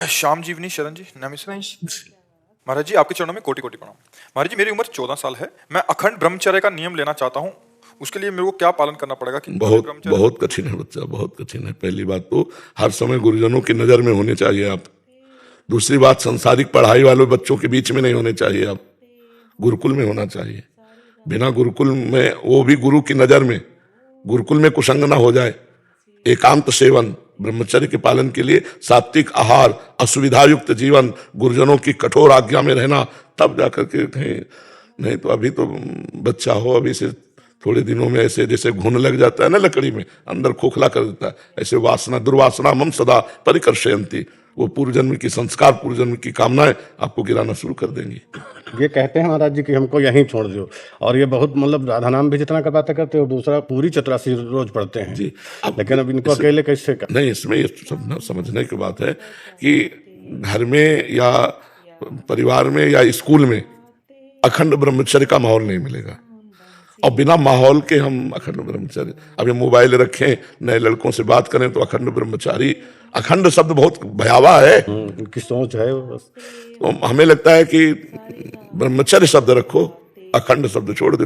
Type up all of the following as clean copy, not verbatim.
श्याम जीवनी शरण जी नाम से। महाराज जी आपके चरणों में कोटि कोटि प्रणाम। महाराज जी मेरी उम्र 14 साल है, मैं अखंड ब्रह्मचर्य का नियम लेना चाहता हूँ, उसके लिए मेरे को क्या पालन करना पड़ेगा? कि बहुत कठिन है बच्चा, बहुत कठिन है। पहली बात तो हर समय गुरुजनों की नजर में होने चाहिए आप। दूसरी बात, सांसारिक पढ़ाई वाले बच्चों के बीच में नहीं होने चाहिए आप, गुरुकुल में होना चाहिए। बिना गुरुकुल में, वो भी गुरु की नजर में, गुरुकुल में कुसंग ना हो जाए। एकांत सेवन, ब्रह्मचर्य के पालन के लिए सात्विक आहार, असुविधा युक्त जीवन, गुरुजनों की कठोर आज्ञा में रहना, तब जाकर के कहीं। नहीं तो अभी तो बच्चा हो, अभी से थोड़े दिनों में ऐसे जैसे घुन लग जाता है ना लकड़ी में, अंदर खोखला कर देता है, ऐसे वासना दुर्वासना मम सदा परिकर्षयन्ति, वो पूर्व जन्म की संस्कार, पूर्व जन्म की कामनाएं आपको गिराना शुरू कर देंगी। ये कहते हैं महाराज जी कि हमको यहीं छोड़ दो, और ये बहुत मतलब राधा नाम भी जितना करवाते करते और दूसरा पूरी चतुरासी रोज पढ़ते हैं जी। लेकिन अब इनको अकेले कैसे कर? नहीं, इसमें ये समझने की बात है कि घर में या परिवार में या स्कूल में अखंड ब्रह्मचर्य का माहौल नहीं मिलेगा, और बिना माहौल के हम अखंड ब्रह्मचारी। अभी मोबाइल रखें, नए लड़कों से बात करें तो अखंड ब्रह्मचारी, अखंड शब्द बहुत भयावह है। उनकी सोच है बस। तो हमें लगता है कि ब्रह्मचर्य शब्द रखो, अखंड शब्द छोड़ दो,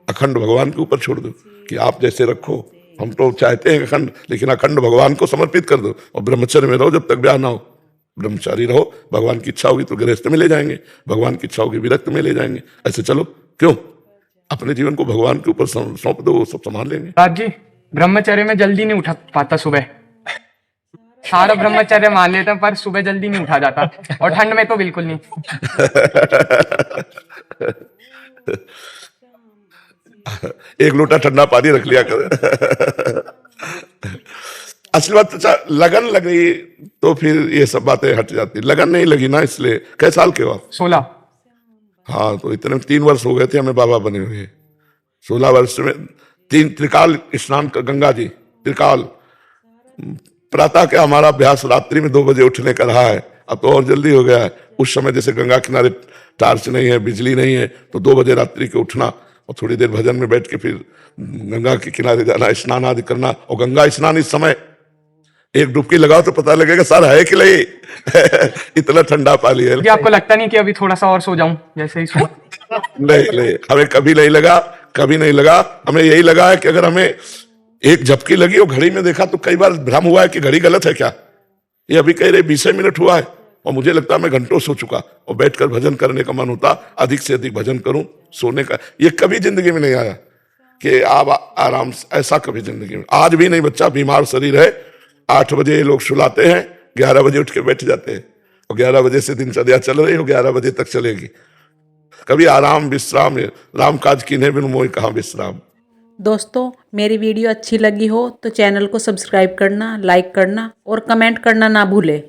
अखंड भगवान के ऊपर छोड़ दो कि आप जैसे रखो। हम तो चाहते हैं अखंड, लेकिन अखंड भगवान को समर्पित कर दो और ब्रह्मचर्य में रहो जब तक ब्याह ना हो। ब्रह्मचारी रहो, भगवान की इच्छा होगी तो गृहस्थ में ले जाएंगे, भगवान की इच्छा होगी विरक्त में ले जाएंगे। ऐसे चलो, क्यों? अपने जीवन को भगवान के ऊपर सौंप दो, वो सब संभाल लेंगे। राज जी, ब्रह्मचर्य में जल्दी नहीं उठा पाता सुबह, सारा ब्रह्मचर्य मान लेता पर सुबह जल्दी नहीं उठा जाता, और ठंड में तो बिल्कुल नहीं। एक लोटा ठंडा पानी रख लिया कर। असली बात अच्छा, लगन लगी तो फिर ये सब बातें हट जाती। लगन नहीं लगी ना, इसलिए। कै साल के हो आप? 16। हाँ, तो इतने 3 वर्ष हो गए थे हमें बाबा बने हुए। 16 वर्ष में 3 त्रिकाल स्नान का, गंगा जी त्रिकाल। प्रातः के हमारा अभ्यास रात्रि में 2 बजे उठने का रहा है, अब तो और जल्दी हो गया है। उस समय जैसे गंगा किनारे टार्च नहीं है, बिजली नहीं है, तो 2 बजे रात्रि के उठना और थोड़ी देर भजन में बैठ के फिर गंगा के किनारे जाना, स्नान आदि करना। और गंगा स्नान इस समय एक डुबकी लगाओ तो पता लगेगा सर है कि नहीं। इतना ठंडा पानी है। आपको लगता नहीं कि अभी थोड़ा सा और सो जाऊं जैसे ही सो? नहीं, हमें कभी नहीं लगा, कभी नहीं लगा। हमें यही लगा है कि अगर हमें एक झपकी लगी और घड़ी में देखा तो कई बार भ्रम हुआ है कि घड़ी गलत है क्या। ये अभी कह रहे 20 मिनट हुआ है और मुझे लगता है मैं घंटों सो चुका, और बैठकर भजन करने का मन होता, अधिक से अधिक भजन करूं, सोने का। ये कभी जिंदगी में नहीं आया कि आप आराम से, ऐसा कभी जिंदगी में आज भी नहीं। बच्चा बीमार शरीर है, 8 बजे ये लोग सुलाते हैं, 11 बजे उठ के बैठ जाते हैं, और 11 बजे से दिनचर्या चल रही हो, 11 बजे तक चलेगी। कभी आराम विश्राम, राम काज कीन्हे बिनु मोहि कहाँ विश्राम। दोस्तों, मेरी वीडियो अच्छी लगी हो तो चैनल को सब्सक्राइब करना, लाइक करना और कमेंट करना ना भूलें।